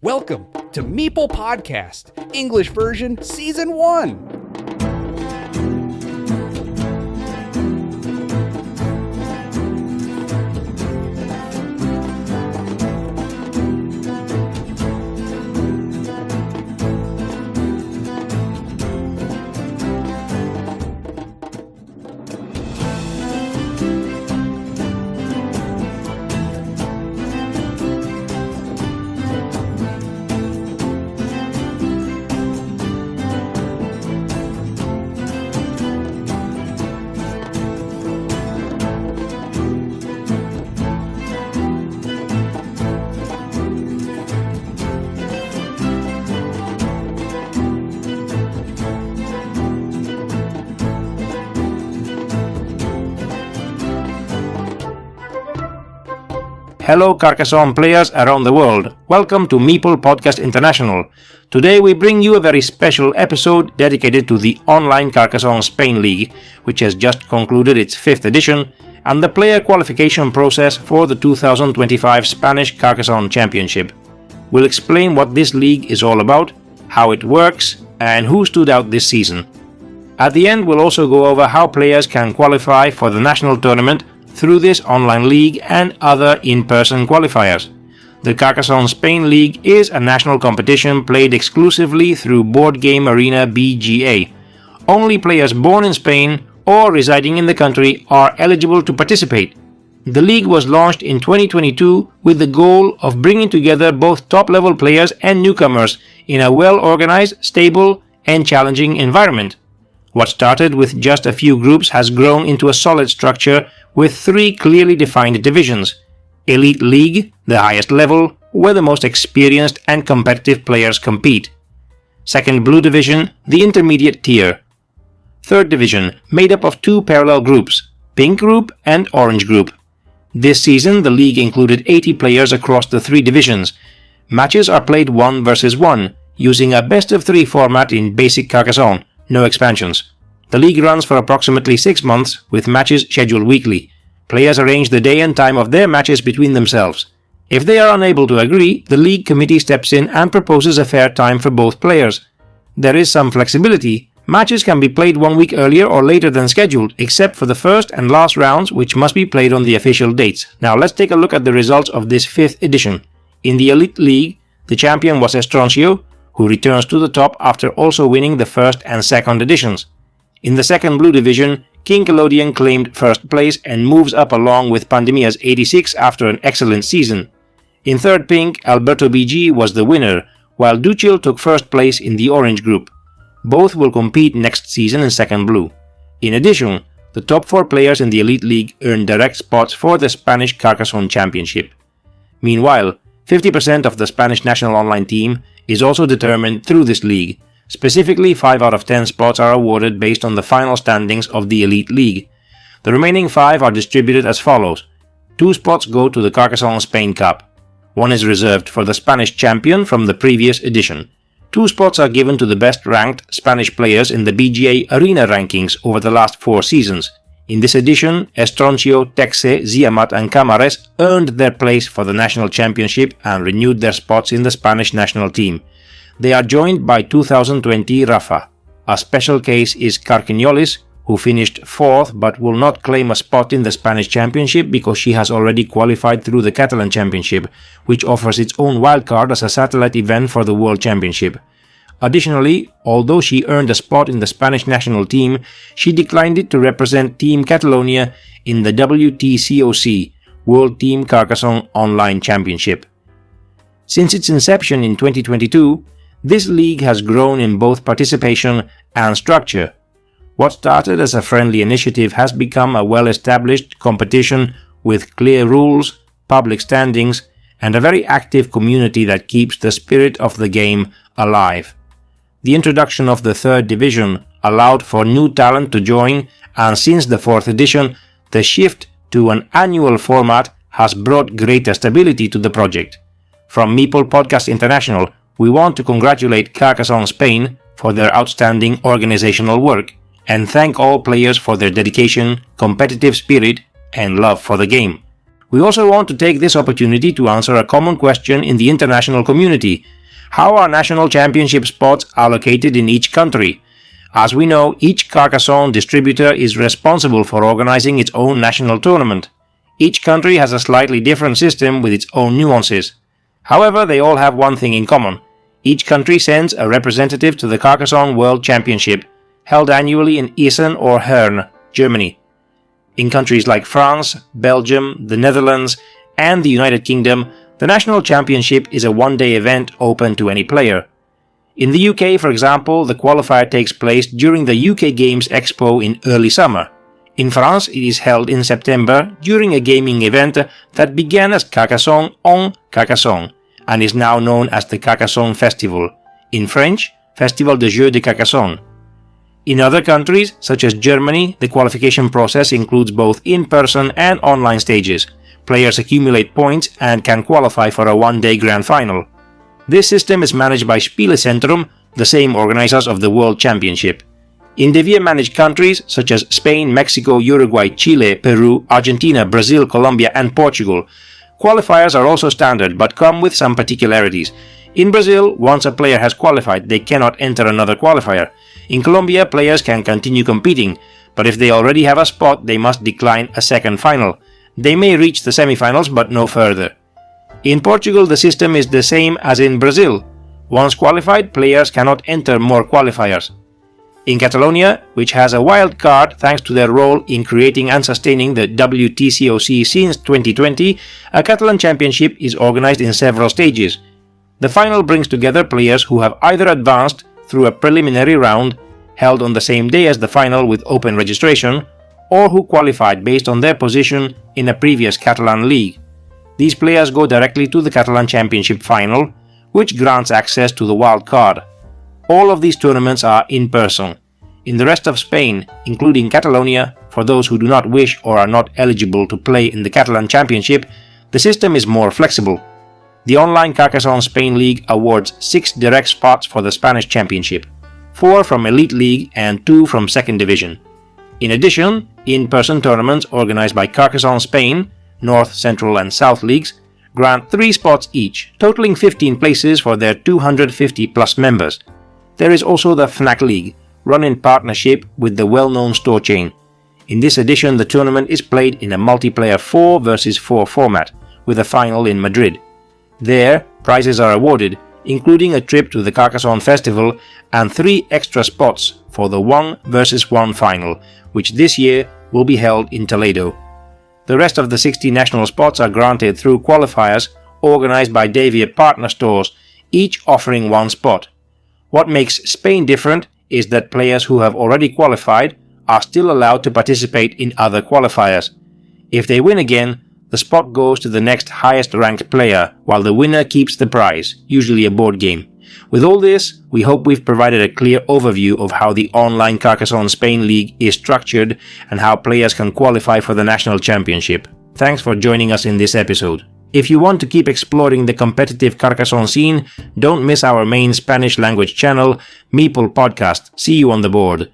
Welcome to Meeple Podcast, English version, Season 1. Hello Carcassonne players around the world. Welcome to Meeple Podcast International. Today we bring you a very special episode dedicated to the online Carcassonne Spain League, which has just concluded its 5th edition, and the player qualification process for the 2025 Spanish Carcassonne Championship. We'll explain what this league is all about, how it works, and who stood out this season. At the end we'll also go over how players can qualify for the national tournament through this online league and other in-person qualifiers. The Carcassonne Spain League is a national competition played exclusively through Board Game Arena BGA. Only players born in Spain or residing in the country are eligible to participate. The league was launched in 2022 with the goal of bringing together both top-level players and newcomers in a well-organized, stable, and challenging environment. What started with just a few groups has grown into a solid structure with 3 clearly defined divisions. Elite League, the highest level, where the most experienced and competitive players compete. Second Blue Division, the intermediate tier. Third Division, made up of 2 parallel groups, Pink Group and Orange Group. This season the league included 80 players across the 3 divisions. Matches are played 1 versus 1, using a best-of-3 format in basic Carcassonne, no expansions. The league runs for approximately 6 months, with matches scheduled weekly. Players arrange the day and time of their matches between themselves. If they are unable to agree, the league committee steps in and proposes a fair time for both players. There is some flexibility. Matches can be played 1 week earlier or later than scheduled, except for the first and last rounds, which must be played on the official dates. Now let's take a look at the results of this 5th edition. In the Elite League, the champion was Estroncio, who returns to the top after also winning the first and second editions. In the second Blue Division, King Collodion claimed first place and moves up along with Pandemia's 86 after an excellent season. In third Pink, Alberto BG was the winner, while Duchil took first place in the Orange Group. Both will compete next season in second Blue. In addition, the top 4 players in the Elite League earn direct spots for the Spanish Carcassonne Championship. Meanwhile, 50% of the Spanish national online team is also determined through this league. Specifically, 5 out of 10 spots are awarded based on the final standings of the Elite League. The remaining 5 are distributed as follows. 2 spots go to the Carcassonne Spain Cup. 1 is reserved for the Spanish champion from the previous edition. 2 spots are given to the best-ranked Spanish players in the BGA Arena rankings over the last 4 seasons. In this edition, Estroncio, Texe, Ziamat and Camares earned their place for the national championship and renewed their spots in the Spanish national team. They are joined by 2020 Rafa. A special case is Carquinyolis, who finished 4th but will not claim a spot in the Spanish Championship because she has already qualified through the Catalan Championship, which offers its own wildcard as a satellite event for the World Championship. Additionally, although she earned a spot in the Spanish national team, she declined it to represent Team Catalonia in the WTCOC, World Team Carcassonne Online Championship. Since its inception in 2022, this league has grown in both participation and structure. What started as a friendly initiative has become a well-established competition with clear rules, public standings, and a very active community that keeps the spirit of the game alive. The introduction of the 3rd division allowed for new talent to join, and since the 4th edition, the shift to an annual format has brought greater stability to the project. From Meeple Podcast International, we want to congratulate Carcassonne Spain for their outstanding organizational work and thank all players for their dedication, competitive spirit, and love for the game. We also want to take this opportunity to answer a common question in the international community. How are national championship spots allocated in each country? As we know, each Carcassonne distributor is responsible for organizing its own national tournament. Each country has a slightly different system with its own nuances. However, they all have one thing in common. Each country sends a representative to the Carcassonne World Championship, held annually in Essen or Herne, Germany. In countries like France, Belgium, the Netherlands, and the United Kingdom, the national championship is a one-day event open to any player. In the UK, for example, the qualifier takes place during the UK Games Expo in early summer. In France, it is held in September during a gaming event that began as Carcassonne en Carcassonne and is now known as the Carcassonne Festival. In French, Festival de Jeux de Carcassonne. In other countries, such as Germany, the qualification process includes both in-person and online stages. Players accumulate points and can qualify for a one-day grand final. This system is managed by Spielecentrum, the same organizers of the World Championship. In Devier-managed countries such as Spain, Mexico, Uruguay, Chile, Peru, Argentina, Brazil, Colombia, and Portugal, qualifiers are also standard but come with some particularities. In Brazil, once a player has qualified, they cannot enter another qualifier. In Colombia, players can continue competing, but if they already have a spot, they must decline a second final. They may reach the semifinals but no further. In Portugal, the system is the same as in Brazil. Once qualified, players cannot enter more qualifiers. In Catalonia, which has a wild card thanks to their role in creating and sustaining the WTCOC since 2020, a Catalan championship is organized in several stages. The final brings together players who have either advanced through a preliminary round, held on the same day as the final with open registration, or who qualified based on their position in a previous Catalan league. These players go directly to the Catalan Championship final, which grants access to the wild card. All of these tournaments are in person. In the rest of Spain, including Catalonia, for those who do not wish or are not eligible to play in the Catalan Championship, the system is more flexible. The online Carcassonne Spain League awards 6 direct spots for the Spanish Championship, 4 from Elite League and 2 from 2nd Division. In addition, in-person tournaments organized by Carcassonne Spain, North, Central and South Leagues, grant 3 spots each, totaling 15 places for their 250 plus members. There is also the Fnac League, run in partnership with the well-known store chain. In this edition, the tournament is played in a multiplayer 4 versus 4 format, with a final in Madrid. There, prizes are awarded, including a trip to the Carcassonne Festival and 3 extra spots for the 1 versus 1 final, which this year will be held in Toledo. The rest of the 60 national spots are granted through qualifiers organized by Devier partner stores, each offering 1 spot. What makes Spain different is that players who have already qualified are still allowed to participate in other qualifiers. If they win again, the spot goes to the next highest ranked player, while the winner keeps the prize, usually a board game. With all this, we hope we've provided a clear overview of how the online Carcassonne Spain League is structured and how players can qualify for the national championship. Thanks for joining us in this episode. If you want to keep exploring the competitive Carcassonne scene, don't miss our main Spanish language channel, Meeple Podcast. See you on the board.